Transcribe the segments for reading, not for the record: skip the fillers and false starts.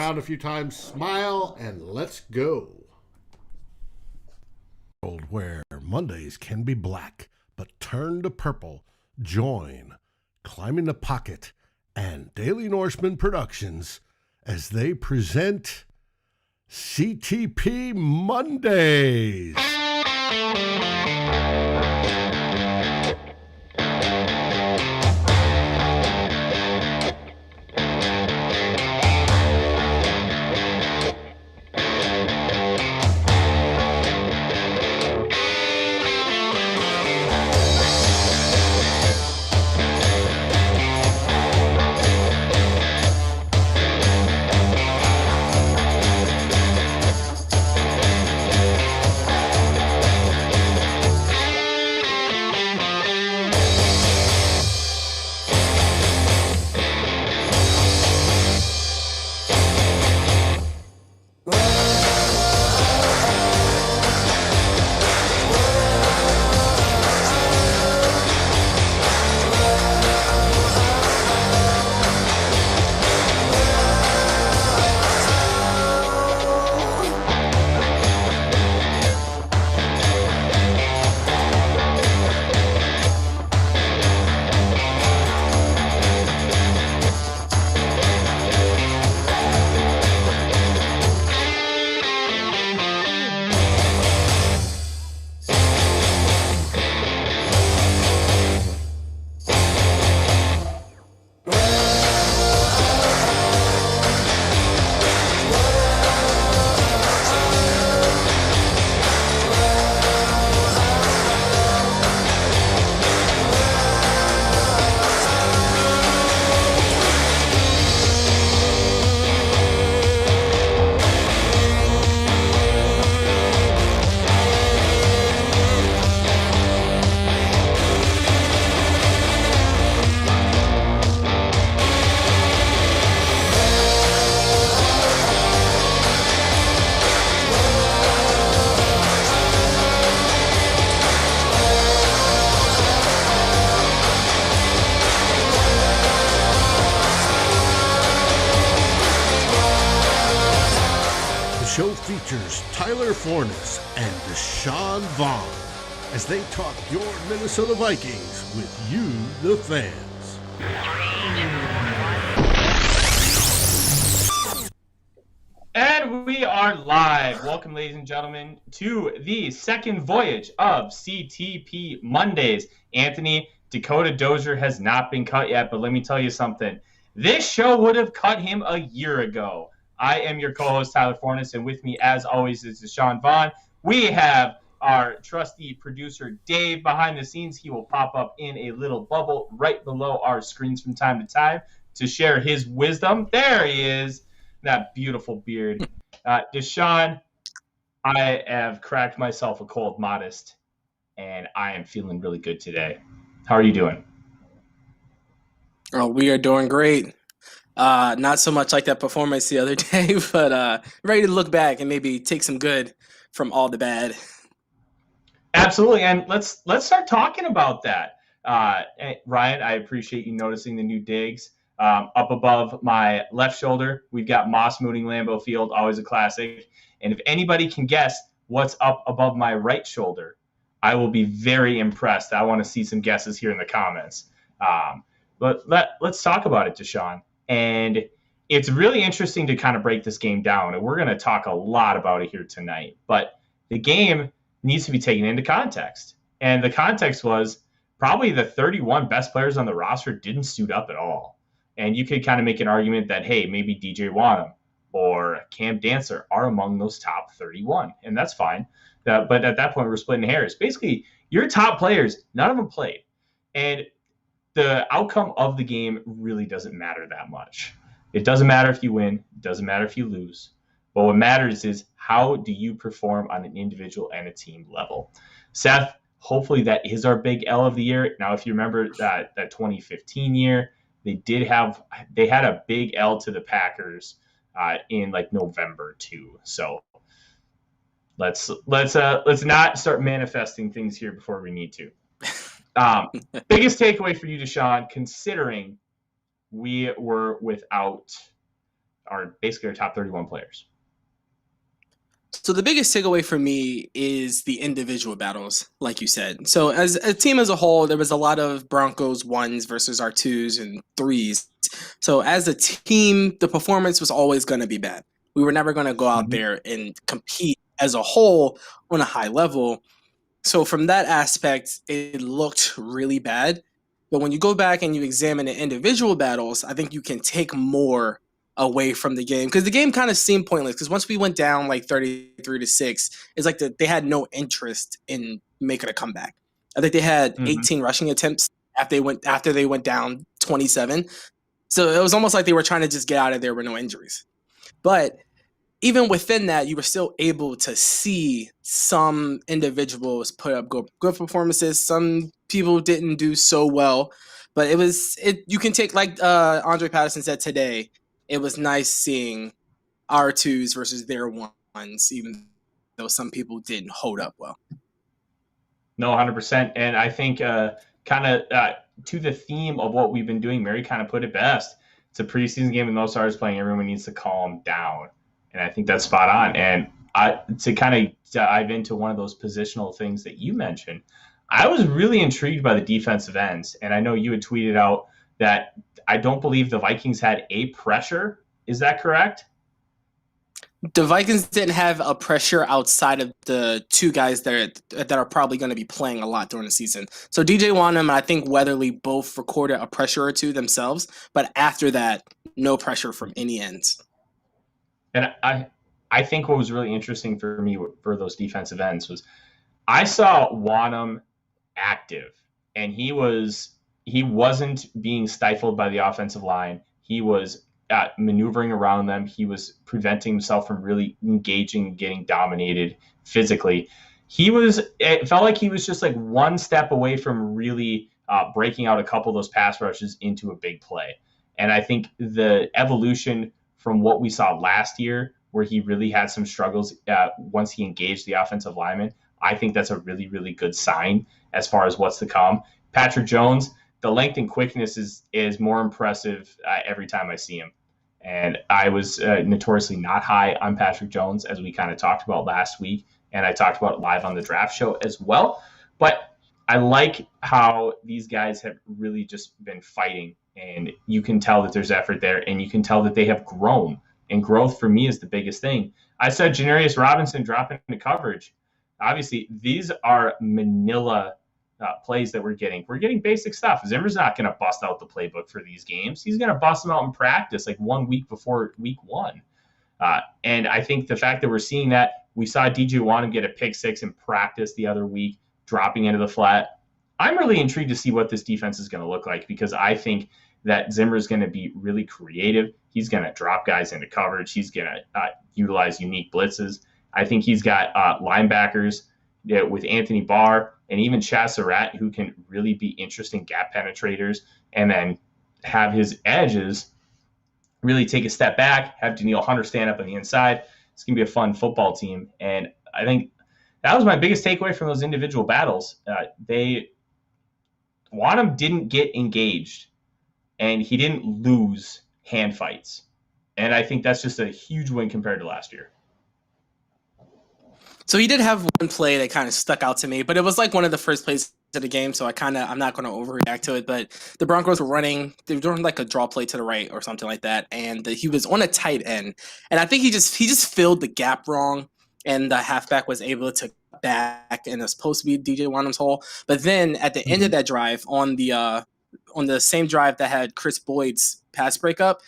around a few times, smile, and let's go. Where Mondays can be black, but turn to purple. Join Climbing the Pocket and Daily Norseman Productions as they present CTP Mondays. Forness and Deshawn Vaughan as they talk your Minnesota Vikings with you, the fans. And we are live. Welcome, ladies and gentlemen, to the second voyage of CTP Mondays. Anthony, Dakota Dozier has not been cut yet, but let me tell you something. This show would have cut him a year ago. I am your co-host, Tyler Forness, and with me, as always, is Deshawn Vaughan. We have our trusty producer, Dave, behind the scenes. He will pop up in a little bubble right below our screens from time to time to share his wisdom. There he is, that beautiful beard. Deshawn, I have cracked myself a cold modest, and I am feeling really good today. How are you doing? Oh, we are doing great. Not so much like that performance the other day, but ready to look back and maybe take some good from all the bad. Absolutely, and let's start talking about that. Ryan, I appreciate you noticing the new digs. Up above my left shoulder, we've got Moss Mooning Lambeau Field, always a classic. And if anybody can guess what's up above my right shoulder, I will be very impressed. I want to see some guesses here in the comments. But let's talk about it, Deshawn. And it's really interesting to kind of break this game down, and we're going to talk a lot about it here tonight. But the game needs to be taken into context. And the context was probably the 31 best players on the roster didn't suit up at all. And you could kind of make an argument that, hey, maybe DJ Wanham or Cam Dancer are among those top 31, and that's fine. But at that point, we're splitting hairs. Basically, your top players, none of them played. And the outcome of the game really doesn't matter that much. It doesn't matter if you win. It doesn't matter if you lose. But what matters is how do you perform on an individual and a team level. Seth, hopefully that is our big L of the year. Now, if you remember that 2015 year, they had a big L to the Packers in like November too. So let's not start manifesting things here before we need to. Biggest takeaway for you, Deshawn, considering we were without are basically our top 31 players. So the biggest takeaway for me is the individual battles, like you said. So as a team as a whole, there was a lot of Broncos 1s versus our 2s and 3s. So as a team, the performance was always going to be bad. We were never going to go out there and compete as a whole on a high level. So from that aspect, it looked really bad. But when you go back and you examine the individual battles, I think you can take more away from the game, because the game kind of seemed pointless, because once we went down like 33-6, it's like they had no interest in making a comeback. I think they had 18 rushing attempts after they went down 27. So it was almost like they were trying to just get out of there with no injuries. But even within that, you were still able to see some individuals put up good performances. Some people didn't do so well, but you can take, like Andre Patterson said today, it was nice seeing our 2s versus their 1s, even though some people didn't hold up well. No, 100%. And I think kind of to the theme of what we've been doing, Mary kind of put it best. It's a preseason game with no stars playing. Everyone needs to calm down. And I think that's spot on. And to kind of dive into one of those positional things that you mentioned, I was really intrigued by the defensive ends. And I know you had tweeted out that I don't believe the Vikings had a pressure. Is that correct? The Vikings didn't have a pressure outside of the 2 guys that are probably going to be playing a lot during the season. So DJ Wanham and I think Weatherly both recorded a pressure or 2 themselves. But after that, no pressure from any ends. And I think what was really interesting for me for those defensive ends was I saw Wanham active, and he wasn't being stifled by the offensive line. He was maneuvering around them. He was preventing himself from really engaging and getting dominated physically. It felt like he was just like one step away from really breaking out a couple of those pass rushes into a big play. And I think the evolution from what we saw last year, where he really had some struggles once he engaged the offensive lineman, I think that's a really, really good sign as far as what's to come. Patrick Jones, the length and quickness is more impressive every time I see him. And I was notoriously not high on Patrick Jones, as we kind of talked about last week, and I talked about it live on the draft show as well. But I like how these guys have really just been fighting, and you can tell that there's effort there, and you can tell that they have grown. And growth for me is the biggest thing. I said Janarius Robinson dropping into coverage. Obviously, these are Manila plays that we're getting. We're getting basic stuff. Zimmer's not going to bust out the playbook for these games. He's going to bust them out in practice like 1 week before week 1. And I think the fact that we're seeing that, we saw DJ Wanham get a pick 6 in practice the other week, dropping into the flat. I'm really intrigued to see what this defense is going to look like, because I think that Zimmer is going to be really creative. He's going to drop guys into coverage. He's going to utilize unique blitzes. I think he's got linebackers with Anthony Barr and even Chaz Surratt, who can really be interesting gap penetrators, and then have his edges really take a step back, have Danielle Hunter stand up on the inside. It's going to be a fun football team. And I think that was my biggest takeaway from those individual battles. Wanham didn't get engaged, and he didn't lose hand fights. And I think that's just a huge win compared to last year. So he did have one play that kind of stuck out to me, but it was like one of the first plays of the game, so I'm not going to overreact to it. But the Broncos were they were doing like a draw play to the right or something like that, and he was on a tight end, and I think he just filled the gap wrong, and the halfback was able to back, and it's supposed to be DJ Wanham's hole. But then at the end of that drive, on the same drive that had Chris Boyd's pass breakup,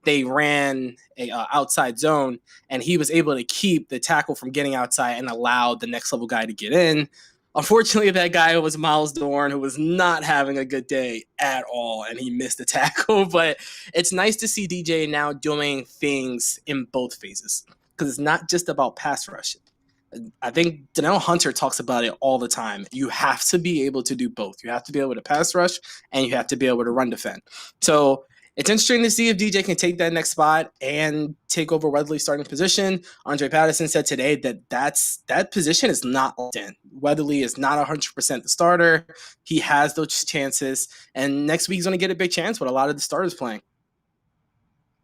they ran a outside zone, and he was able to keep the tackle from getting outside and allowed the next level guy to get in. Unfortunately, that guy was Miles Dorn, who was not having a good day at all, and he missed the tackle. But it's nice to see DJ now doing things in both phases, because it's not just about pass rush. I think Danielle Hunter talks about it all the time. You have to be able to do both. You have to be able to pass rush, and you have to be able to run defend. So it's interesting to see if DJ can take that next spot and take over Weatherly's starting position. Andre Patterson said today that position is not locked in. Weatherly is not 100% the starter. He has those chances, and next week he's going to get a big chance with a lot of the starters playing.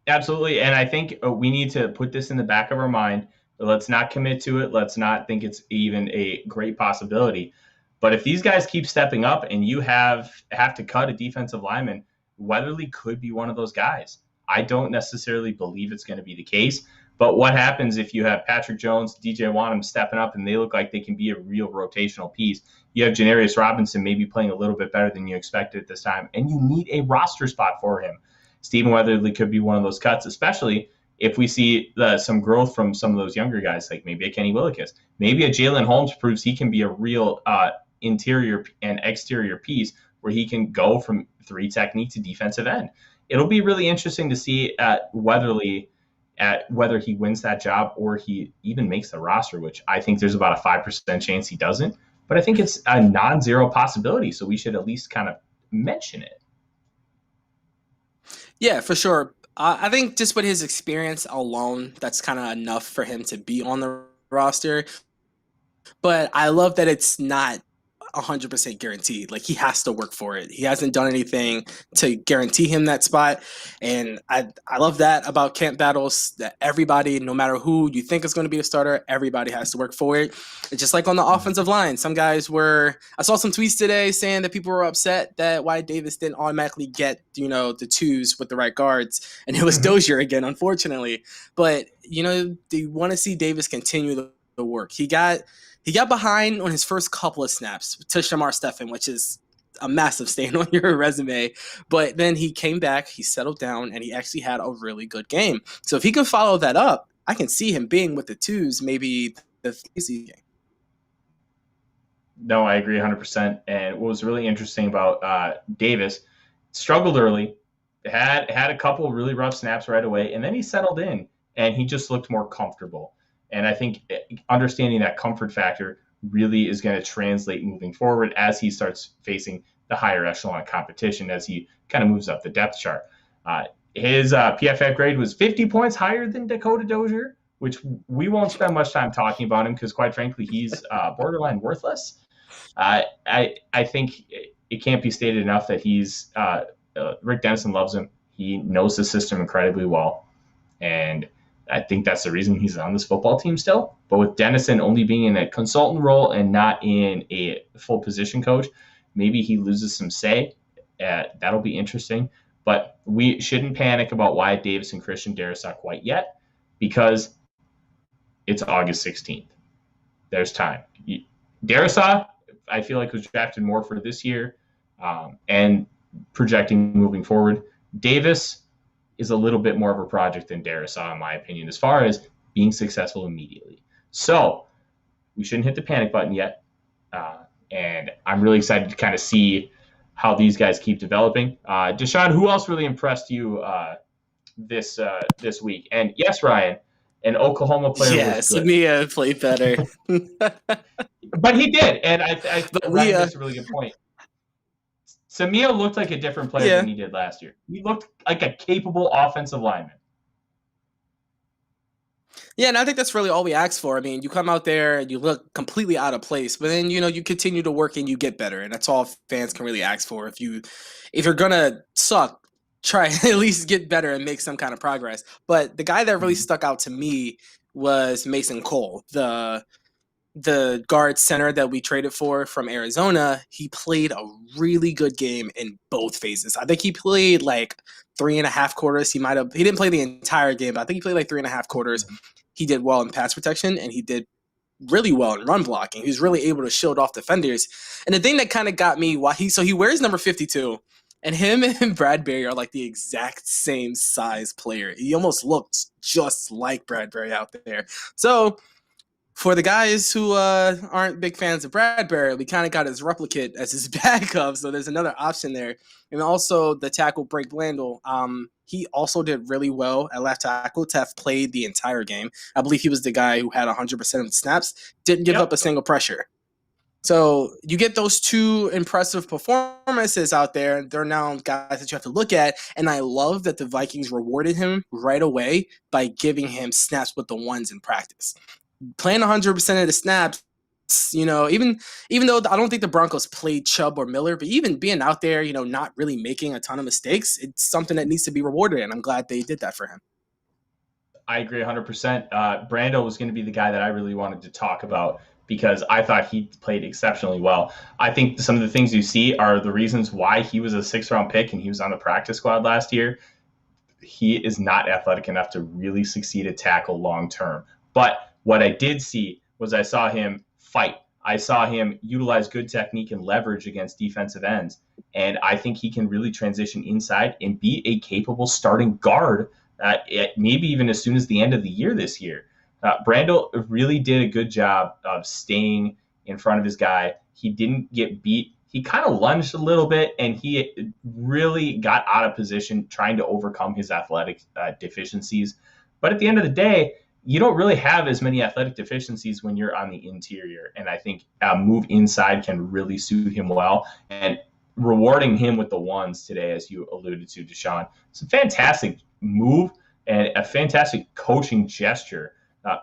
Absolutely. And I think we need to put this in the back of our mind. Let's not commit to it. Let's not think it's even a great possibility. But if these guys keep stepping up and you have to cut a defensive lineman, Weatherly could be one of those guys. I don't necessarily believe it's going to be the case. But what happens if you have Patrick Jones, DJ Wanham stepping up and they look like they can be a real rotational piece? You have Janarius Robinson maybe playing a little bit better than you expected at this time, and you need a roster spot for him. Stephen Weatherly could be one of those cuts, especially if we see some growth from some of those younger guys, like maybe a Kenny Willekes. Maybe a Jalen Holmes proves he can be a real interior and exterior piece where he can go from 3 technique to defensive end. It'll be really interesting to see at Weatherly at whether he wins that job or he even makes the roster, which I think there's about a 5% chance he doesn't. But I think it's a non-zero possibility, so we should at least kind of mention it. Yeah, for sure. I think just with his experience alone, that's kind of enough for him to be on the roster. But I love that it's not 100% guaranteed. Like, he has to work for it. He hasn't done anything to guarantee him that spot. And I love that about camp battles, that everybody, no matter who you think is going to be a starter, everybody has to work for it. It's just like on the offensive line. Some guys I saw some tweets today saying that people were upset that Wyatt Davis didn't automatically get, the 2s with the right guards. And it was Dozier again, unfortunately. But, they want to see Davis continue the work. He got behind on his first couple of snaps to Shamar Stephen, which is a massive stain on your resume. But then he came back, he settled down, and he actually had a really good game. So if he can follow that up, I can see him being with the 2s, maybe the preseason game. No, I agree 100%. And what was really interesting about Davis, struggled early, had a couple really rough snaps right away, and then he settled in, and he just looked more comfortable. And I think understanding that comfort factor really is going to translate moving forward as he starts facing the higher echelon competition as he kind of moves up the depth chart. His PFF grade was 50 points higher than Dakota Dozier, which we won't spend much time talking about him because, quite frankly, he's borderline worthless. I think it can't be stated enough that he's Rick Dennison loves him. He knows the system incredibly well. And I think that's the reason he's on this football team still. But with Dennison only being in a consultant role and not in a full position coach, maybe he loses some say. That'll be interesting. But we shouldn't panic about Wyatt Davis and Christian Darrisaw quite yet because it's August 16th. There's time. Darrisaw, I feel like, was drafted more for this year and projecting moving forward. Davis is a little bit more of a project than Darrisaw, in my opinion, as far as being successful immediately. So we shouldn't hit the panic button yet. And I'm really excited to kind of see how these guys keep developing. Deshawn, who else really impressed you this week? And yes, Ryan, an Oklahoma player was good. Samia played better. But he did. And I Ryan makes a really good point. Samia looked like a different player than he did last year. He looked like a capable offensive lineman. Yeah, and I think that's really all we ask for. I mean, you come out there and you look completely out of place, but then you continue to work and you get better, and that's all fans can really ask for. If you're gonna suck, try at least get better and make some kind of progress. But the guy that really stuck out to me was Mason Cole, the guard center that we traded for from Arizona. He played a really good game in both phases. I think he played like 3.5 quarters. He didn't play the entire game, but I think he played like 3.5 quarters. He did well in pass protection and he did really well in run blocking. He was really able to shield off defenders. And the thing that kind of got me he wears number 52, and him and Bradbury are like the exact same size player. He almost looks just like Bradbury out there. So for the guys who aren't big fans of Bradbury, we kind of got his replicate as his backup, so there's another option there. And also the tackle, Blake Blandel, he also did really well at left tackle. Teff played the entire game. I believe he was the guy who had 100% of the snaps, didn't give up a single pressure. So you get those two impressive performances out there. They're now guys that you have to look at, and I love that the Vikings rewarded him right away by giving him snaps with the ones in practice. Playing 100% of the snaps Even though I don't think the Broncos played Chubb or Miller, but even being out there, not really making a ton of mistakes, it's something that needs to be rewarded, and I'm glad they did that for him. I agree 100%. Brando was going to be the guy that I really wanted to talk about because I thought he played exceptionally well. I think some of the things you see are the reasons why he was a 6th-round pick and he was on the practice squad last year. He is not athletic enough to really succeed at tackle long term. But what I did see was I saw him fight. I saw him utilize good technique and leverage against defensive ends. And I think he can really transition inside and be a capable starting guard maybe even as soon as the end of the year this year. Brando really did a good job of staying in front of his guy. He didn't get beat. He kind of lunged a little bit, and he really got out of position trying to overcome his athletic deficiencies. But at the end of the day, you don't really have as many athletic deficiencies when you're on the interior. And I think a move inside can really suit him well. And rewarding him with the ones today, as you alluded to, Deshawn, it's a fantastic move and a fantastic coaching gesture.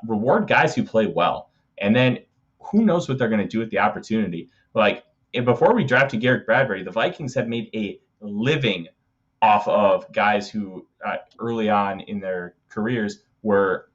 Reward guys who play well. And then who knows what they're going to do with the opportunity. Like, before we drafted Garrett Bradbury, the Vikings have made a living off of guys who early on in their careers were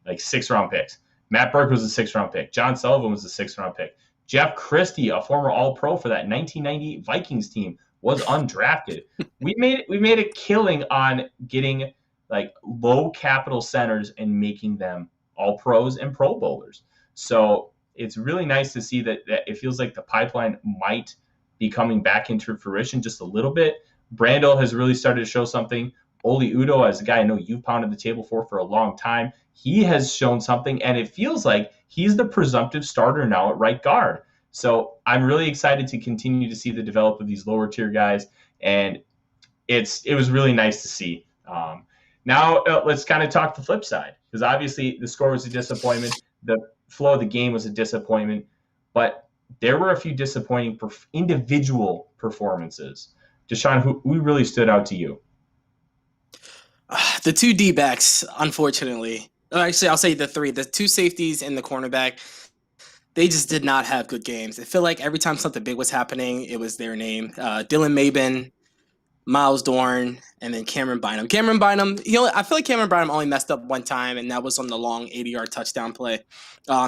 like 6th-round picks. Matt Burke was a 6th-round pick. John Sullivan was a 6th-round pick. Jeff Christie, a former All-Pro for that 1998 Vikings team, was undrafted. We made a killing on getting like low capital centers and making them All-Pros and Pro Bowlers. So it's really nice to see that it feels like the pipeline might be coming back into fruition just a little bit. Brando has really started to show something. Oli Udoh, as a guy I know you've pounded the table for a long time, he has shown something, and it feels like he's the presumptive starter now at right guard. So I'm really excited to continue to see the develop of these lower tier guys, and it was really nice to see. Now let's kind of talk the flip side, because obviously the score was a disappointment. The flow of the game was a disappointment, but there were a few disappointing individual performances. Deshawn, who really stood out to you? The 2 D-backs, unfortunately. Actually, I'll say the 3. The 2 safeties and the cornerback, they just did not have good games. I feel like every time something big was happening, it was their name. Dylan Mabin, Miles Dorn, and then Cameron Bynum. I feel like Cameron Bynum only messed up one time, and that was on the long 80-yard touchdown play.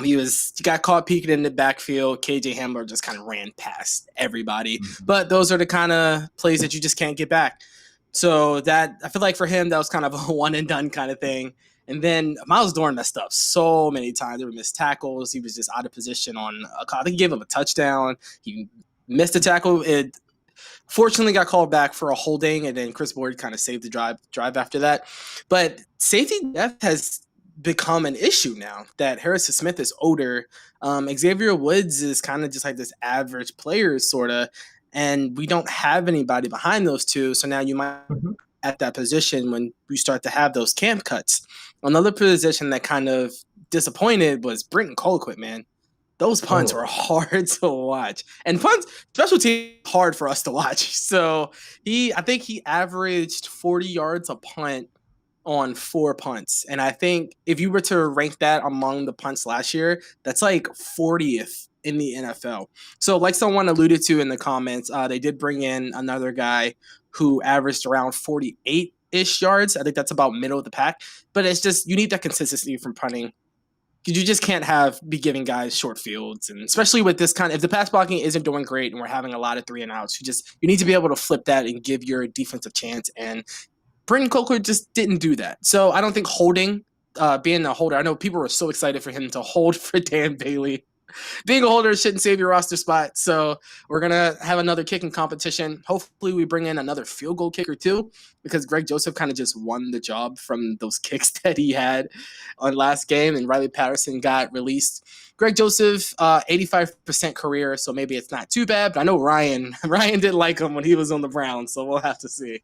He got caught peeking in the backfield. KJ Hamler just kind of ran past everybody. Mm-hmm. But those are the kind of plays that you just can't get back. So that, I feel like for him, that was kind of a one and done kind of thing. And then Miles Dorn messed up so many times. There were missed tackles. He was just out of position I think he gave him a touchdown. He missed a tackle. It fortunately got called back for a holding, and then Chris Board kind of saved the drive after that. But safety depth has become an issue now that Harrison Smith is older. Xavier Woods is kind of just like this average player, sort of. And we don't have anybody behind those two. So now you might at that position when we start to have those camp cuts. Another position that kind of disappointed was Brenton Colquitt, man. Those punts were hard to watch. And punts, special team, hard for us to watch. So I think he averaged 40 yards a punt on 4 punts. And I think if you were to rank that among the punts last year, that's like 40th in the NFL. So like someone alluded to in the comments, they did bring in another guy who averaged around 48-ish yards. I think that's about middle of the pack. But it's just, you need that consistency from punting. You just can't be giving guys short fields. And especially with this if the pass blocking isn't doing great and we're having a lot of 3 and outs, you need to be able to flip that and give your defense a chance. And Brenton Colquitt just didn't do that. So I don't think being a holder, I know people were so excited for him to hold for Dan Bailey. Being a holder shouldn't save your roster spot. So we're going to have another kicking competition. Hopefully we bring in another field goal kicker too, because Greg Joseph kind of just won the job from those kicks that he had on last game, and Riley Patterson got released. Greg Joseph, 85% career, so maybe it's not too bad. But I know Ryan didn't like him when he was on the Browns, so we'll have to see.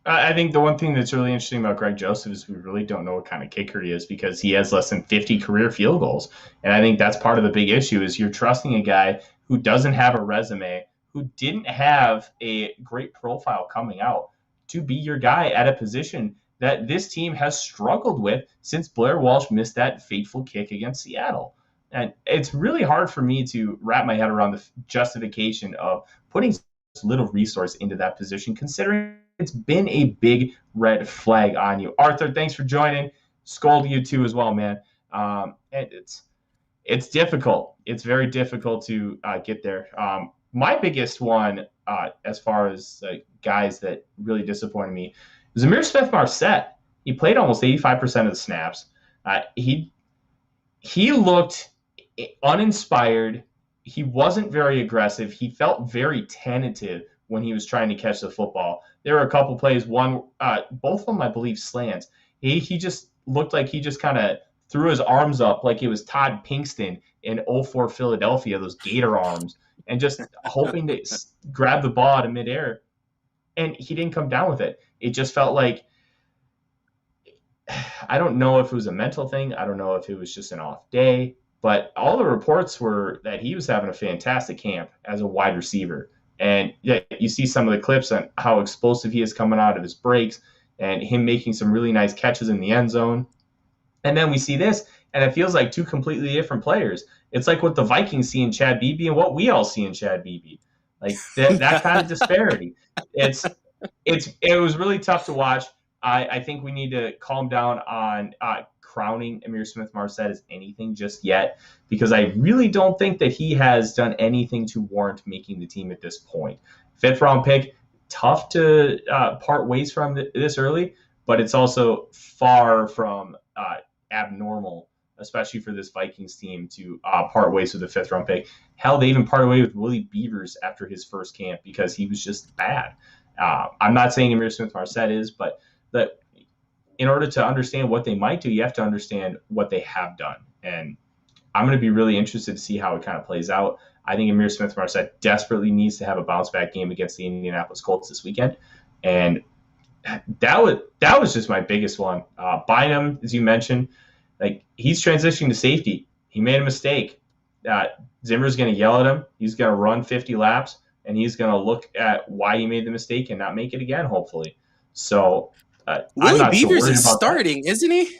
I think the one thing that's really interesting about Greg Joseph is we really don't know what kind of kicker he is, because he has less than 50 career field goals. And I think that's part of the big issue is you're trusting a guy who doesn't have a resume, who didn't have a great profile coming out, to be your guy at a position that this team has struggled with since Blair Walsh missed that fateful kick against Seattle. And it's really hard for me to wrap my head around the justification of putting little resource into that position, considering it's been a big red flag on you. Arthur, thanks for joining. Scold you too as well, man. And it's difficult. It's very difficult to get there. My biggest one, as far as guys that really disappointed me, was Smith-Marsette. He played almost 85% of the snaps. He looked uninspired. He wasn't very aggressive. He felt very tentative when he was trying to catch the football. There were a couple plays, both of them, I believe, slants. He just looked like he just kind of threw his arms up like it was Todd Pinkston in 04 Philadelphia, those gator arms, and just hoping to grab the ball out of midair. And he didn't come down with it. It just felt like, I don't know if it was a mental thing. I don't know if it was just an off day. But all the reports were that he was having a fantastic camp as a wide receiver. And yeah, you see some of the clips on how explosive he is coming out of his breaks and him making some really nice catches in the end zone. And then we see this, and it feels like two completely different players. It's like what the Vikings see in Chad Beebe and what we all see in Chad Beebe. Like that kind of disparity. It was really tough to watch. I think we need to calm down on crowning Smith-Marsette as anything just yet, because I really don't think that he has done anything to warrant making the team at this point. 5th round pick, tough to part ways from this early, but it's also far from abnormal, especially for this Vikings team, to part ways with a 5th round pick. Hell, they even parted way with Willie Beavers after his first camp because he was just bad. I'm not saying Smith-Marsette is, but that in order to understand what they might do, you have to understand what they have done. And I'm going to be really interested to see how it kind of plays out. I think Smith-Marsette desperately needs to have a bounce back game against the Indianapolis Colts this weekend. And that was just my biggest one. Bynum, as you mentioned, like, he's transitioning to safety. He made a mistake. Zimmer's going to yell at him. He's going to run 50 laps, and he's going to look at why he made the mistake and not make it again, hopefully. So Willie Beavers is starting, isn't he?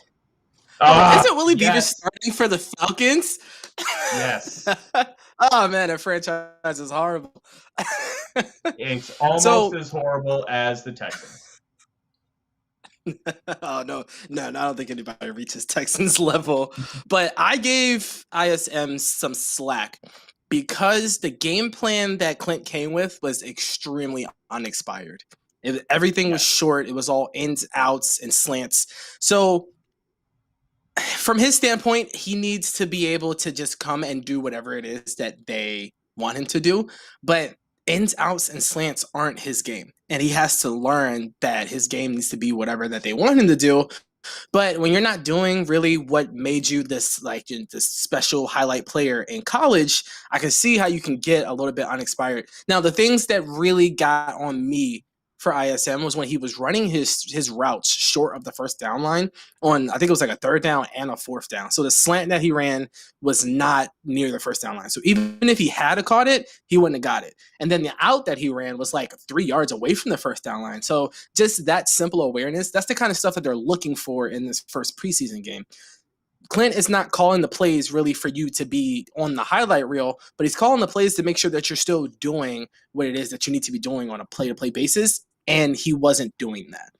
Isn't Willie Beavers starting for the Falcons? Yes. Oh, man, that franchise is horrible. It's almost as horrible as the Texans. Oh, no, I don't think anybody reaches Texans level. But I gave ISM some slack because the game plan that Clint came with was extremely unexpired. Everything was short. It was all ins, outs, and slants. So from his standpoint, he needs to be able to just come and do whatever it is that they want him to do. But ins, outs, and slants aren't his game. And he has to learn that his game needs to be whatever that they want him to do. But when you're not doing really what made you this special highlight player in college, I can see how you can get a little bit unexpired. Now, the things that really got on me for ISM was when he was running his routes short of the first down line on, I think it was like a 3rd down and a 4th down. So the slant that he ran was not near the first down line. So even if he had caught it, he wouldn't have got it. And then the out that he ran was like 3 yards away from the first down line. So just that simple awareness, that's the kind of stuff that they're looking for in this first preseason game. Clint is not calling the plays really for you to be on the highlight reel, but he's calling the plays to make sure that you're still doing what it is that you need to be doing on a play-to-play basis, and he wasn't doing that.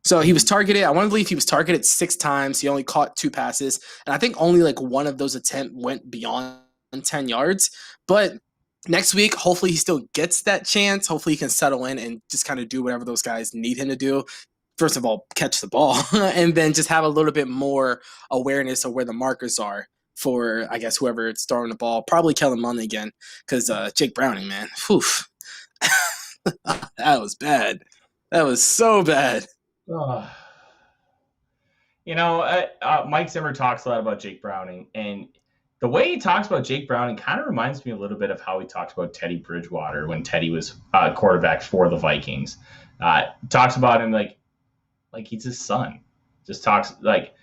So he was targeted, I want to believe he was targeted 6 times. He only caught 2 passes, and I think only like one of those attempts went beyond 10 yards. But next week, hopefully he still gets that chance. Hopefully he can settle in and just kind of do whatever those guys need him to do. First of all, catch the ball, and then just have a little bit more awareness of where the markers are for, I guess, whoever it's throwing the ball. Probably Kellen Mond again, because Jake Browning, man. Whew. That was bad. That was so bad. Mike Zimmer talks a lot about Jake Browning, and the way he talks about Jake Browning kind of reminds me a little bit of how he talked about Teddy Bridgewater when Teddy was quarterback for the Vikings. Talks about him like he's his son. Just talks like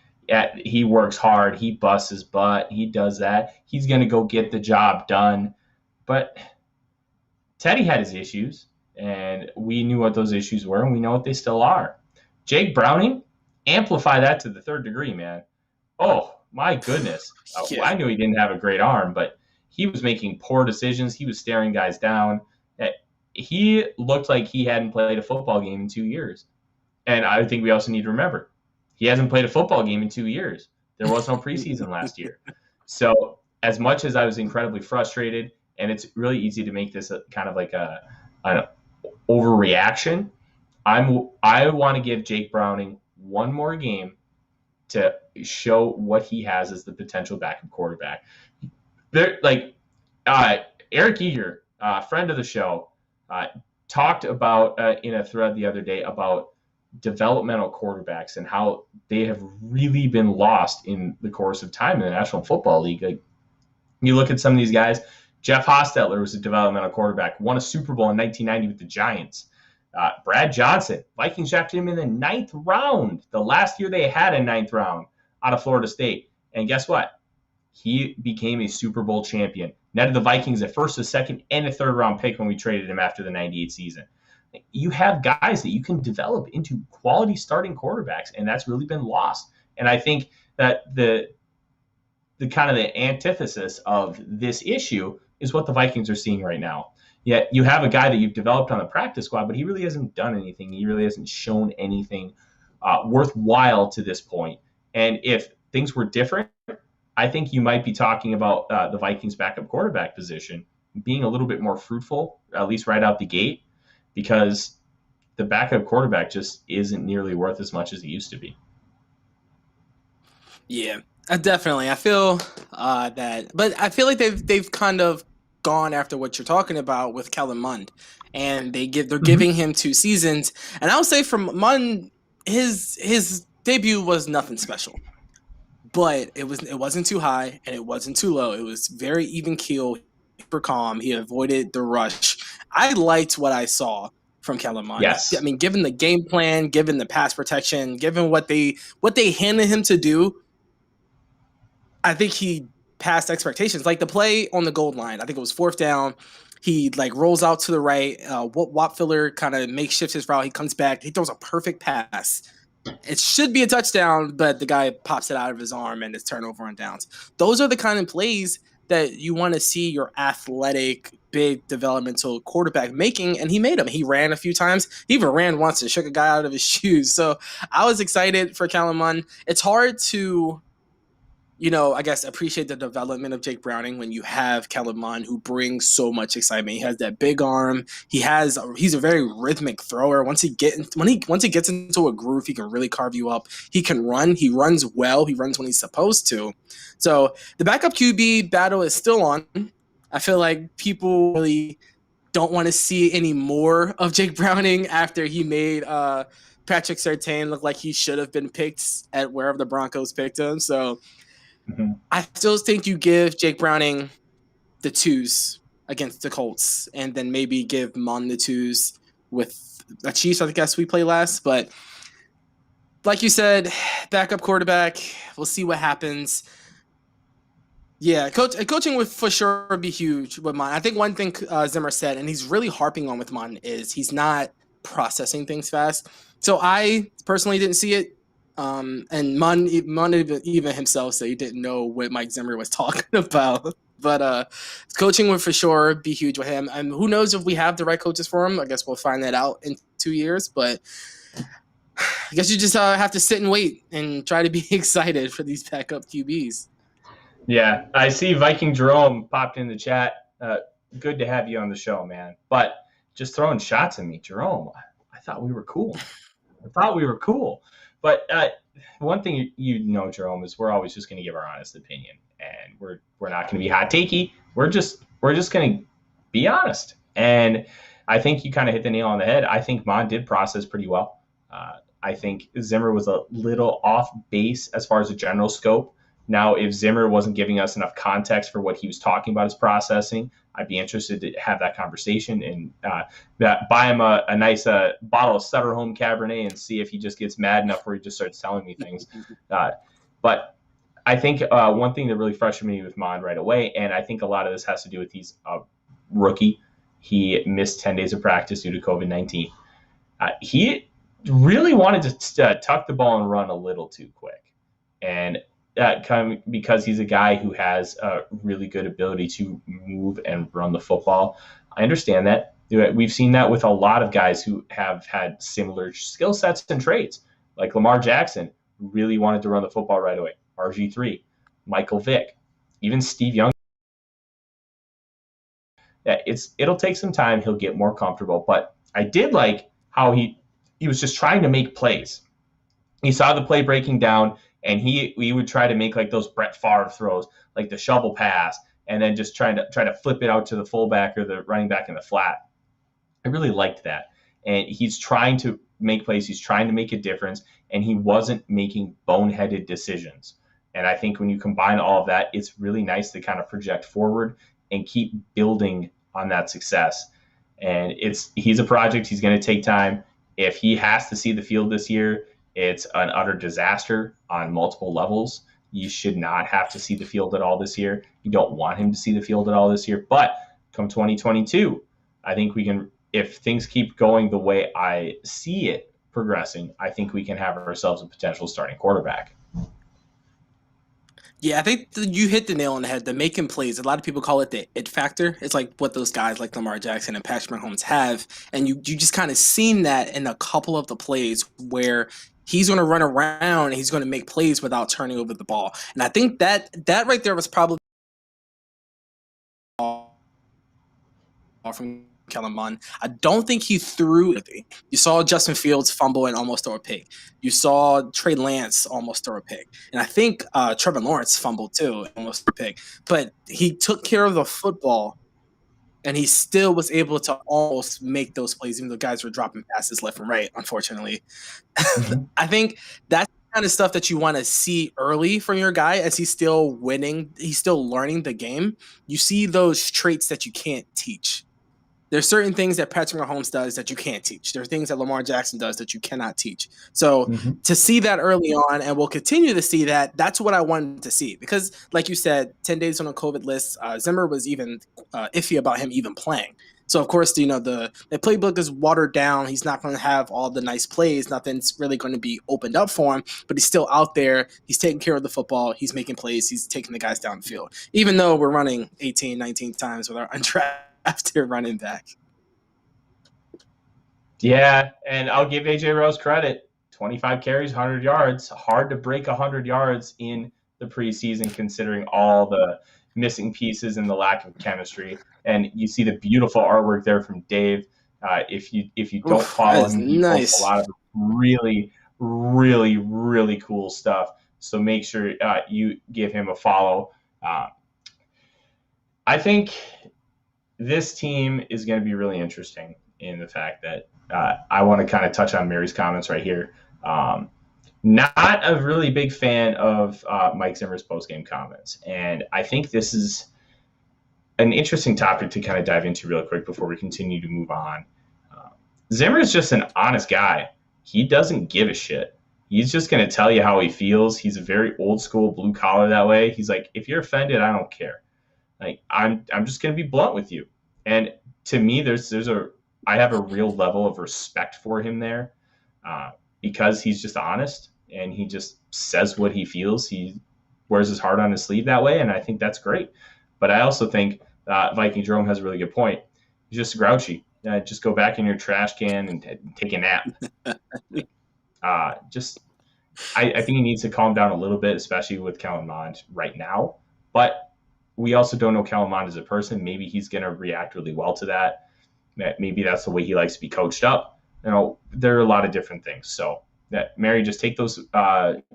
he works hard, he busts his butt, he does that. He's going to go get the job done. But Teddy had his issues, and we knew what those issues were, and we know what they still are. Jake Browning, amplify that to the 3rd degree, man. Oh, my goodness. Yeah. I knew he didn't have a great arm, but he was making poor decisions. He was staring guys down. He looked like he hadn't played a football game in 2 years. And I think we also need to remember, he hasn't played a football game in 2 years. There was no preseason last year. So as much as I was incredibly frustrated, and it's really easy to make this kind of like an overreaction, I want to give Jake Browning one more game to show what he has as the potential backup quarterback. Eric Eager, friend of the show, talked about in a thread the other day about developmental quarterbacks and how they have really been lost in the course of time in the National Football League. Like, you look at some of these guys. Jeff Hostetler was a developmental quarterback, won a Super Bowl in 1990 with the Giants. Brad Johnson, Vikings drafted him in the 9th round, the last year they had a 9th round, out of Florida State. And guess what? He became a Super Bowl champion. Netted the Vikings a first, a second, and a third-round pick when we traded him after the 98 season. You have guys that you can develop into quality starting quarterbacks, and that's really been lost. And I think that the kind of the antithesis of this issue is what the Vikings are seeing right now. Yet you have a guy that you've developed on the practice squad, but he really hasn't done anything. He really hasn't shown anything worthwhile to this point. And if things were different, I think you might be talking about the Vikings backup quarterback position being a little bit more fruitful, at least right out the gate, because the backup quarterback just isn't nearly worth as much as he used to be. Yeah, definitely. I feel that, but I feel like they've kind of gone after what you're talking about with Kellen Mond, and they're giving him 2 seasons. And I would say from Mond, his debut was nothing special, but it wasn't too high and it wasn't too low. It was very even keel, super calm. He avoided the rush. I liked what I saw from Kellen Mond. Yes. I mean, given the game plan, given the pass protection, given what they handed him to do, I think he passed expectations. Like the play on the goal line, I think it was 4th down. He rolls out to the right. Watfiller kind of makeshifts his route. He comes back. He throws a perfect pass. It should be a touchdown, but the guy pops it out of his arm and it's turnover on downs. Those are the kind of plays that you want to see your athletic, big developmental quarterback making, and he made them. He ran a few times. He even ran once and shook a guy out of his shoes. So I was excited for Kellen Mond. It's hard to, I guess, appreciate the development of Jake Browning when you have Kellen Mond, who brings so much excitement. He has that big arm. He's a very rhythmic thrower. Once he gets into a groove, he can really carve you up. He can run. He runs well. He runs when he's supposed to. So the backup QB battle is still on. I feel like people really don't want to see any more of Jake Browning after he made Patrick Surtain look like he should have been picked at wherever the Broncos picked him. So I still think you give Jake Browning the 2s against the Colts, and then maybe give Mond the 2s with the Chiefs. I guess we play last, but like you said, backup quarterback. We'll see what happens. Yeah, coaching would for sure be huge with Mond. I think one thing Zimmer said, and he's really harping on with Mond, is he's processing things fast. So I personally didn't see it. And Mond even himself said he didn't know what Mike Zimmer was talking about. But coaching would for sure be huge with him. And who knows if we have the right coaches for him. I guess we'll find that out in 2 years. But I guess you just have to sit and wait and try to be excited for these backup QBs. Yeah, I see Viking Jerome popped in the chat. Good to have you on the show, man. But just throwing shots at me, Jerome. I thought we were cool. But one thing Jerome, is we're always just going to give our honest opinion, and we're not going to be hot takey. We're just going to be honest. And I think you kind of hit the nail on the head. I think Mond did process pretty well. I think Zimmer was a little off base as far as the general scope. Now, if Zimmer wasn't giving us enough context for what he was talking about his processing, I'd be interested to have that conversation and buy him a nice bottle of Sutter Home Cabernet and see if he just gets mad enough where he just starts telling me things. But I think one thing that really frustrated me with Mond right away, and I think a lot of this has to do with he's a rookie. He missed 10 days of practice due to COVID-19. He really wanted to tuck the ball and run a little too quick. And because he's a guy who has a really good ability to move and run the football. I understand that. We've seen that with a lot of guys who have had similar skill sets and traits, like Lamar Jackson really wanted to run the football right away. RG3, Michael Vick, even Steve Young. Yeah, it'll take some time. He'll get more comfortable, but I did like how he was just trying to make plays. He saw the play breaking down, and he would try to make like those Brett Favre throws, like the shovel pass, and then just try to flip it out to the fullback or the running back in the flat. I really liked that. And he's trying to make plays. He's trying to make a difference, and he wasn't making boneheaded decisions. And I think when you combine all of that, it's really nice to kind of project forward and keep building on that success. And he's a project. He's going to take time. If he has to see the field this year, it's an utter disaster on multiple levels. You should not have to see the field at all this year. You don't want him to see the field at all this year. But come 2022, I think we can, if things keep going the way I see it progressing, I think we can have ourselves a potential starting quarterback. Yeah, I think you hit the nail on the head. The making plays, a lot of people call it the it factor. It's like what those guys like Lamar Jackson and Patrick Mahomes have. And you just kind of seen that in a couple of the plays where he's going to run around and he's going to make plays without turning over the ball. And I think that right there was probably from Kellen Mond. I don't think he threw it. You saw Justin Fields fumble and almost throw a pick. You saw Trey Lance almost throw a pick. And I think Trevor Lawrence fumbled too, almost threw a pick. But he took care of the football, and he still was able to almost make those plays, even though guys were dropping passes left and right, unfortunately. Mm-hmm. I think that's the kind of stuff that you want to see early from your guy as he's still winning. He's still learning the game. You see those traits that you can't teach. There's certain things that Patrick Mahomes does that you can't teach. There are things that Lamar Jackson does that you cannot teach. So to see that early on, and we'll continue to see that, that's what I wanted to see. Because like you said, 10 days on a COVID list, Zimmer was even iffy about him even playing. So, of course, the playbook is watered down. He's not going to have all the nice plays. Nothing's really going to be opened up for him. But he's still out there. He's taking care of the football. He's making plays. He's taking the guys down the field. Even though we're running 18, 19 times with our undrafted running back. Yeah, and I'll give AJ Rose credit. 25 carries, 100 yards. Hard to break 100 yards in the preseason considering all the missing pieces and the lack of chemistry. And you see the beautiful artwork there from Dave. If you don't follow him, he posts a lot of really, really, really cool stuff. So make sure you give him a follow. I think this team is going to be really interesting in the fact that I want to kind of touch on Mary's comments right here. Not a really big fan of Mike Zimmer's post-game comments. And I think this is an interesting topic to kind of dive into real quick before we continue to move on. Zimmer is just an honest guy. He doesn't give a shit. He's just going to tell you how he feels. He's a very old school blue collar that way. He's like, if you're offended, I don't care. Like I'm just going to be blunt with you. And to me, I have a real level of respect for him there because he's just honest and he just says what he feels. He wears his heart on his sleeve that way, and I think that's great. But I also think Viking Jerome has a really good point. He's just grouchy. Just go back in your trash can and take a nap. I think he needs to calm down a little bit, especially with Kellen Mond right now. But we also don't know Kellen Mond as a person. Maybe he's going to react really well to that. Maybe that's the way he likes to be coached up. There are a lot of different things. So Mary, just take those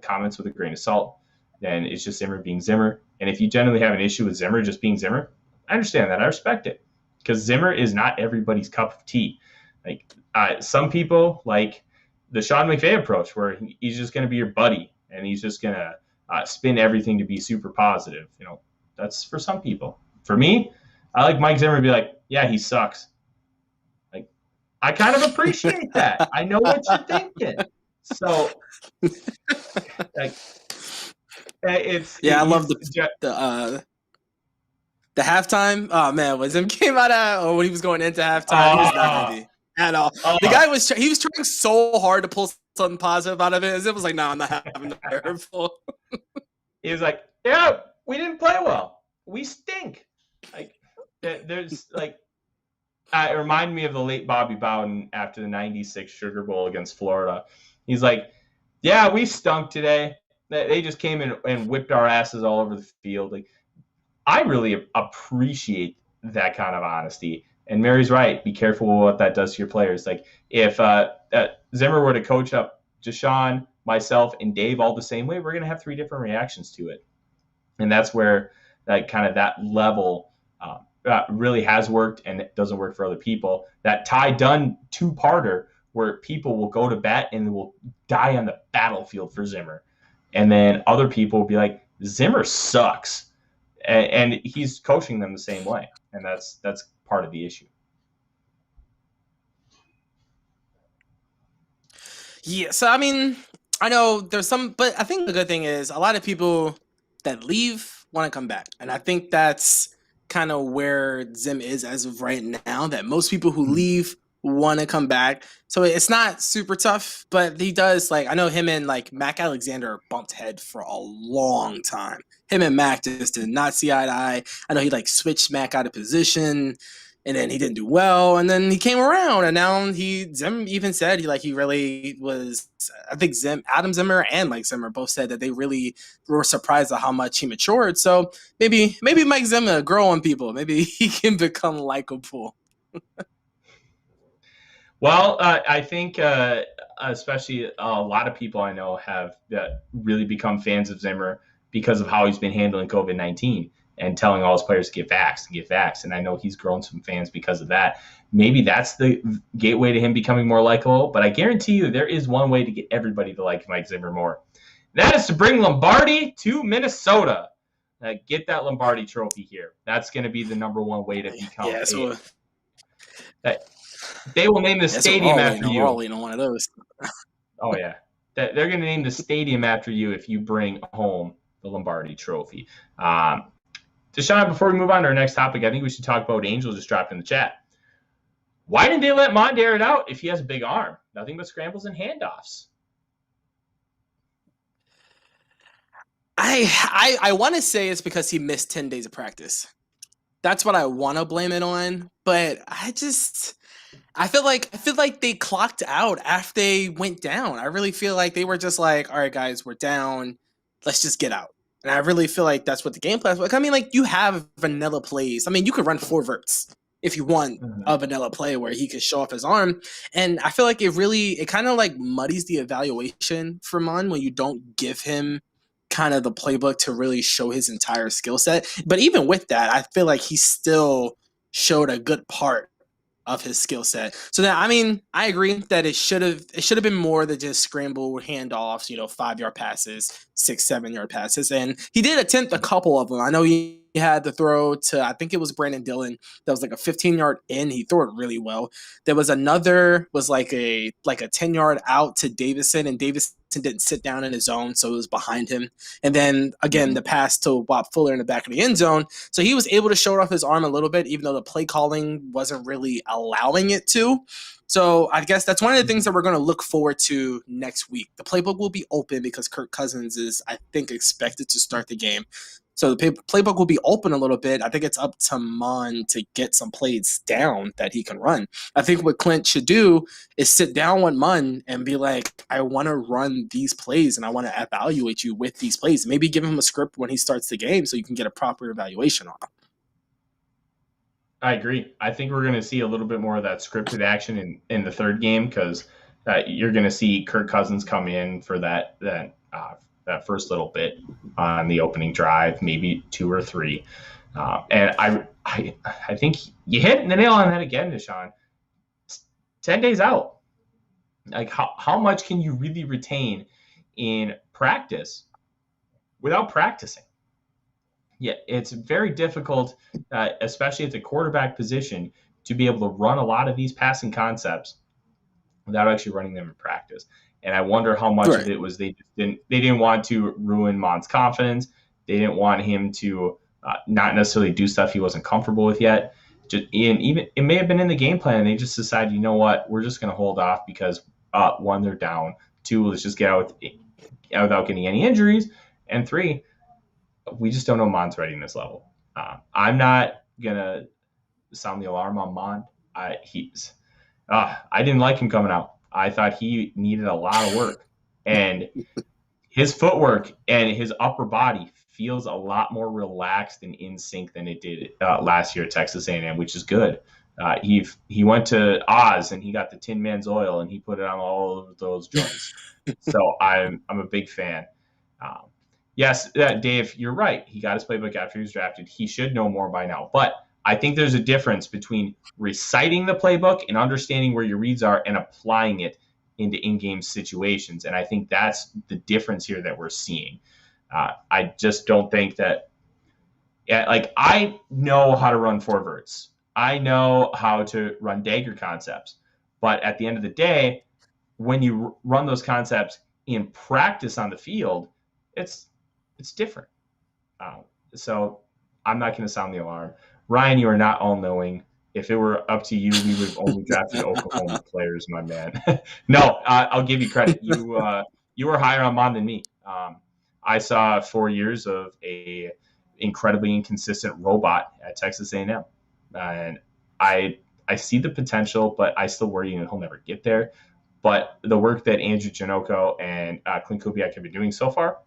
comments with a grain of salt. And it's just Zimmer being Zimmer. And if you generally have an issue with Zimmer just being Zimmer, I understand that. I respect it. Because Zimmer is not everybody's cup of tea. Like some people like the Sean McVay approach where he's just going to be your buddy and he's just going to spin everything to be super positive. That's for some people. For me, I like Mike Zimmer to be like, yeah, he sucks. Like, I kind of appreciate that. I know what you're thinking. So, like, I love the halftime. Oh man, when Zim came out when he was going into halftime, he was not happy at all. The guy was trying so hard to pull something positive out of it. Zim was like, no, I'm not having the terrible. he was like, yeah, we didn't play well. We stink. Like, there's like, it reminded me of the late Bobby Bowden after the 96 Sugar Bowl against Florida. He's like, yeah, we stunk today. They just came in and whipped our asses all over the field. Like, I really appreciate that kind of honesty. And Mary's right. Be careful what that does to your players. Like, if Zimmer were to coach up Deshawn, myself, and Dave all the same way, we're going to have 3 different reactions to it. And that's where that level really has worked, and it doesn't work for other people. That Ty Dunn 2-parter where people will go to bat and will die on the battlefield for Zimmer. And then other people will be like, Zimmer sucks. And he's coaching them the same way. And that's part of the issue. Yeah, so I mean, I know there's some, but I think the good thing is a lot of people that leave want to come back. And I think that's kind of where Zim is as of right now, that most people who leave want to come back. So it's not super tough, but he does, like, I know him and like Mac Alexander bumped head for a long time. Him and Mac just did not see eye to eye. I know he like switched Mac out of position, and then he didn't do well, and then he came around, and now Zim even said he really was. I think Adam Zimmer and Mike Zimmer both said that they really were surprised at how much he matured. So maybe Mike Zimmer grow on people. Maybe he can become likable. Well, I think especially a lot of people I know have really become fans of Zimmer because of how he's been handling COVID-19 and telling all his players to get vaxxed. And I know he's grown some fans because of that. Maybe that's the gateway to him becoming more likable. But I guarantee you there is one way to get everybody to like Mike Zimmer more. That is to bring Lombardi to Minnesota. Get that Lombardi trophy here. That's going to be the number one way to become they will name the stadium after you. We're all waiting on one of those. Oh, yeah. They're going to name the stadium after you if you bring home the Lombardi trophy. Deshawn, before we move on to our next topic, I think we should talk about Angel just dropped in the chat. Why didn't they let Mond air it out if he has a big arm? Nothing but scrambles and handoffs. I want to say it's because he missed 10 days of practice. That's what I want to blame it on, but I feel like they clocked out after they went down. I really feel like they were just like, all right, guys, we're down. Let's just get out. And I really feel like that's what the game plan was. Like, I mean, like, you have vanilla plays. I mean, you could run 4 verts if you want a vanilla play where he could show off his arm. And I feel like it kind of like muddies the evaluation for Mon when you don't give him kind of the playbook to really show his entire skill set. But even with that, I feel like he still showed a good part of his skill set. So that, I mean, I agree that it should have been more than just scramble handoffs, 5-yard passes, 6-7-yard passes. And he did attempt a couple of them. I know he had the throw to, I think it was Brandon Dillon. That was like a 15-yard in. He threw it really well. There was another, was like a 10-yard out to Davison, and Davison didn't sit down in his zone, so it was behind him. And then again, the pass to Wap Fuller in the back of the end zone. So he was able to show it off his arm a little bit, even though the play calling wasn't really allowing it to. So I guess that's one of the things that we're going to look forward to next week. The playbook will be open because Kirk Cousins is, I think, expected to start the game. So the playbook will be open a little bit. I think it's up to Mon to get some plays down that he can run. I think what Clint should do is sit down with Mon and be like, I want to run these plays and I want to evaluate you with these plays. Maybe give him a script when he starts the game so you can get a proper evaluation on him. I agree. I think we're going to see a little bit more of that scripted action in the third game because you're going to see Kirk Cousins come in for that first little bit on the opening drive, maybe 2 or 3. And I think you hit the nail on that again, Deshawn. 10 days out. Like, how much can you really retain in practice without practicing? Yeah, it's very difficult, especially at the quarterback position, to be able to run a lot of these passing concepts without actually running them in practice. And I wonder how much of it was they didn't want to ruin Mon's confidence. They didn't want him to not necessarily do stuff he wasn't comfortable with yet. Even it may have been in the game plan, and they just decided, you know what, we're just going to hold off because 1, they're down. 2, let's just get out without getting any injuries, and 3, we just don't know Mond's readiness level. I'm not going to sound the alarm on Mond. I didn't like him coming out. I thought he needed a lot of work. And his footwork and his upper body feels a lot more relaxed and in sync than it did last year at Texas A&M, which is good. He went to Oz and he got the Tin Man's oil and he put it on all of those joints. So I'm a big fan. Yes, Dave, you're right. He got his playbook after he was drafted. He should know more by now. But I think there's a difference between reciting the playbook and understanding where your reads are and applying it into in-game situations. And I think that's the difference here that we're seeing. I just don't think that I know how to run four verts. I know how to run dagger concepts. But at the end of the day, when you run those concepts in practice on the field, it's different. So I'm not going to sound the alarm. Ryan, you are not all-knowing. If it were up to you, we would have only drafted Oklahoma players, my man. No, I'll give you credit. You were higher on Mond than me. I saw 4 years of a incredibly inconsistent robot at Texas A&M, and I see the potential, but I still worry he'll never get there. But the work that Andrew Janocko and Clint Kubiak have been doing so far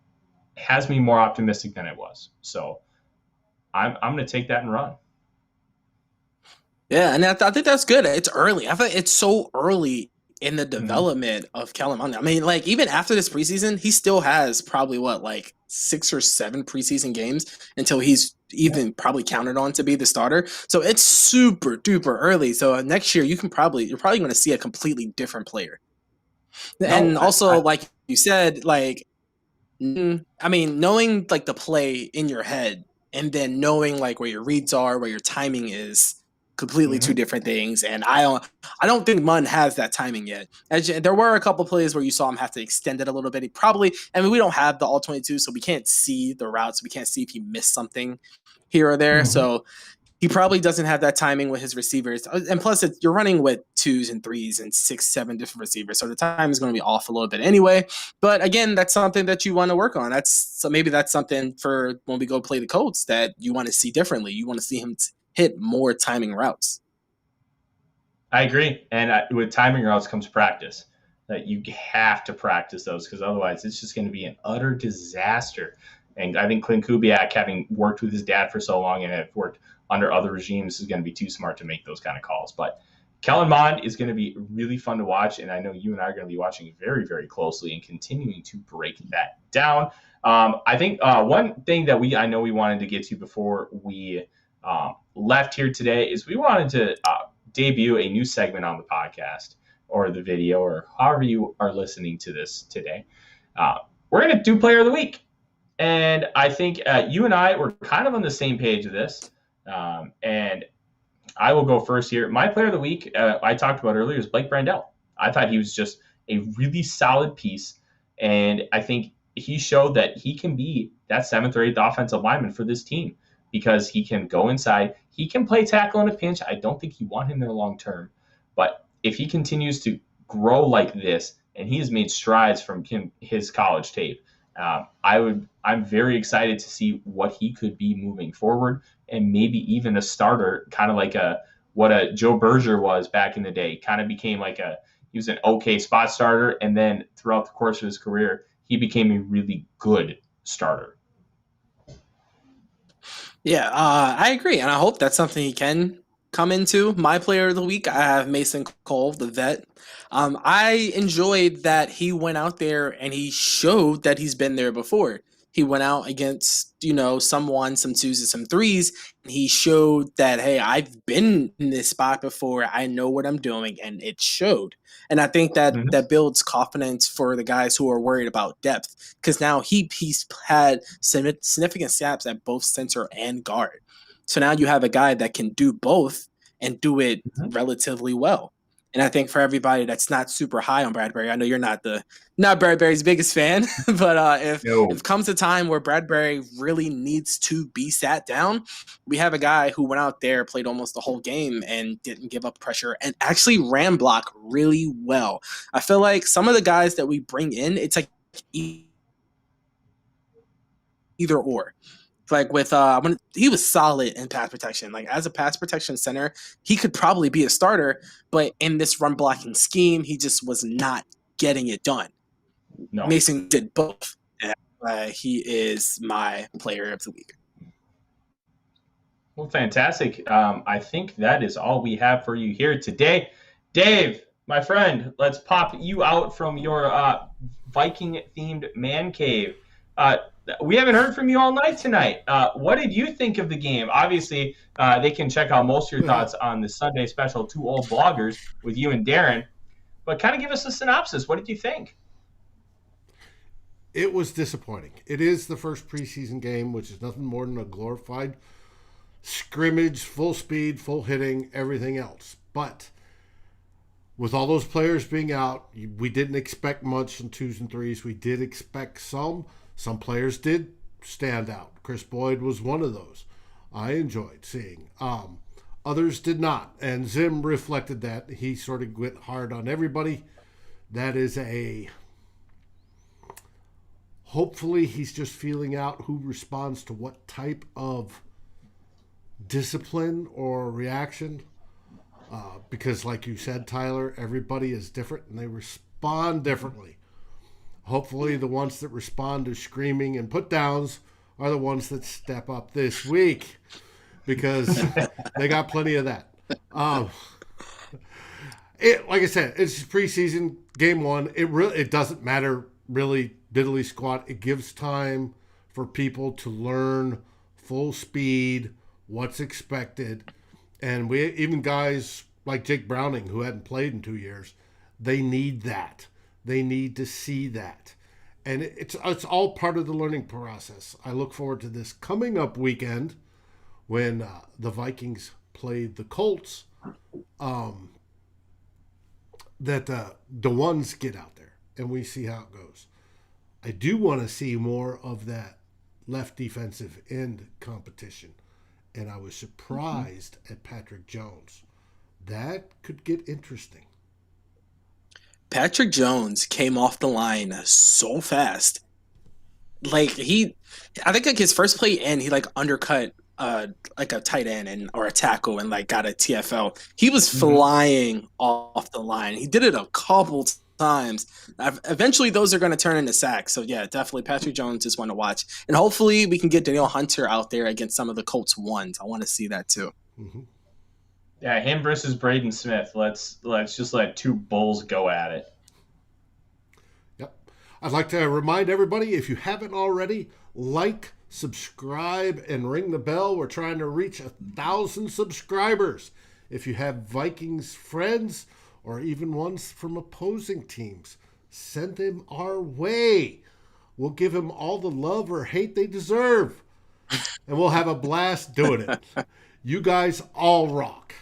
has me more optimistic than I was. So I'm going to take that and run. Yeah, and I think that's good. It's early. I think it's so early in the development of Kellen Mond. I mean, even after this preseason, he still has probably 6 or 7 preseason games until he's even probably counted on to be the starter. So it's super duper early. So next year you're probably going to see a completely different player. And also, like you said, knowing the play in your head and then knowing where your reads are, where your timing is, completely two different things. And I don't think Mond has that timing yet. There were a couple plays where you saw him have to extend it a little bit. We don't have the all 22, so we can't see the routes. We can't see if he missed something here or there. So he probably doesn't have that timing with his receivers. And plus, you're running with 2s and 3s and 6, 7 different receivers. So the time is going to be off a little bit anyway. But again, that's something that you want to work on. Maybe that's something for when we go play the Colts that you want to see differently. You want to see him hit more timing routes. I agree. And with timing routes comes practice. That you have to practice those because otherwise it's just going to be an utter disaster. And I think Clint Kubiak, having worked with his dad for so long and have worked under other regimes, is going to be too smart to make those kind of calls. But Kellen Mond is going to be really fun to watch, and I know you and I are going to be watching very, very closely and continuing to break that down. I think one thing that I know we wanted to get to before we left here today is we wanted to debut a new segment on the podcast or the video or however you are listening to this today. We're going to do Player of the Week. And I think you and I were kind of on the same page of this. And I will go first here. My Player of the Week, I talked about earlier, is Blake Brandel. I thought he was just a really solid piece. And I think he showed that he can be that 7th or 8th offensive lineman for this team because he can go inside. He can play tackle in a pinch. I don't think you want him there long term. But if he continues to grow like this, and he has made strides from his college tape, I'm very excited to see what he could be moving forward and maybe even a starter, kind of like what a Joe Berger was back in the day. Kind of became he was an okay spot starter, and then throughout the course of his career, he became a really good starter. Yeah, I agree, and I hope that's something he can come into. My Player of the Week, I have Mason Cole, the vet. I enjoyed that he went out there and he showed that he's been there before. He went out against, some 1s, some 2s, and some 3s, and he showed that, hey, I've been in this spot before. I know what I'm doing, and it showed. And I think that builds confidence for the guys who are worried about depth because now he's had significant snaps at both center and guard. So now you have a guy that can do both and do it relatively well. And I think for everybody that's not super high on Bradbury, I know you're not Bradbury's biggest fan, but if comes a time where Bradbury really needs to be sat down, we have a guy who went out there, played almost the whole game and didn't give up pressure and actually ran block really well. I feel like some of the guys that we bring in, it's like either or. Like with he was solid in pass protection. Like as a pass protection center, he could probably be a starter, but in this run blocking scheme, he just was not getting it done. No. Mason did both. He is my player of the week. Well, fantastic. I think that is all we have for you here today. Dave, my friend, let's pop you out from your Viking-themed man cave. We haven't heard from you all night tonight. What did you think of the game? Obviously, they can check out most of your thoughts on the Sunday special, Two Old Bloggers, with you and Darren. But kind of give us a synopsis. What did you think? It was disappointing. It is the first preseason game, which is nothing more than a glorified scrimmage, full speed, full hitting, everything else. But with all those players being out, we didn't expect much in 2s and 3s. We did expect some. Some players did stand out. Chris Boyd was one of those I enjoyed seeing. Others did not. And Zim reflected that. He sort of went hard on everybody. That is hopefully he's just feeling out who responds to what type of discipline or reaction. Because like you said, Tyler, everybody is different and they respond differently. Hopefully the ones that respond to screaming and put downs are the ones that step up this week, because they got plenty of that. Like I said, it's preseason game one. It doesn't matter really diddly squat. It gives time for people to learn full speed, what's expected. And even guys like Jake Browning, who hadn't played in 2 years, they need that. They need to see that. And it's all part of the learning process. I look forward to this coming up weekend when the Vikings played the Colts, that the ones get out there and we see how it goes. I do want to see more of that left defensive end competition. And I was surprised at Patrick Jones. That could get interesting. Patrick Jones came off the line so fast. Like I think like his first play in, he like undercut like a tight end or a tackle and like got a TFL. He was flying off the line. He did it a couple times. Eventually those are going to turn into sacks. So yeah, definitely Patrick Jones is one to watch. And hopefully we can get Danielle Hunter out there against some of the Colts ones. I want to see that too. Mm-hmm. Yeah, him versus Braden Smith. Let's just let two bulls go at it. Yep. I'd like to remind everybody, if you haven't already, like, subscribe, and ring the bell. We're trying to reach 1,000 subscribers. If you have Vikings friends or even ones from opposing teams, send them our way. We'll give them all the love or hate they deserve. And we'll have a blast doing it. You guys all rock.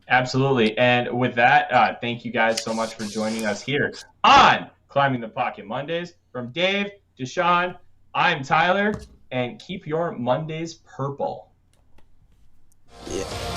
Absolutely. And with that, thank you guys so much for joining us here on Climbing the Pocket Mondays. From Dave, Deshawn, I'm Tyler, and keep your Mondays purple. Yeah.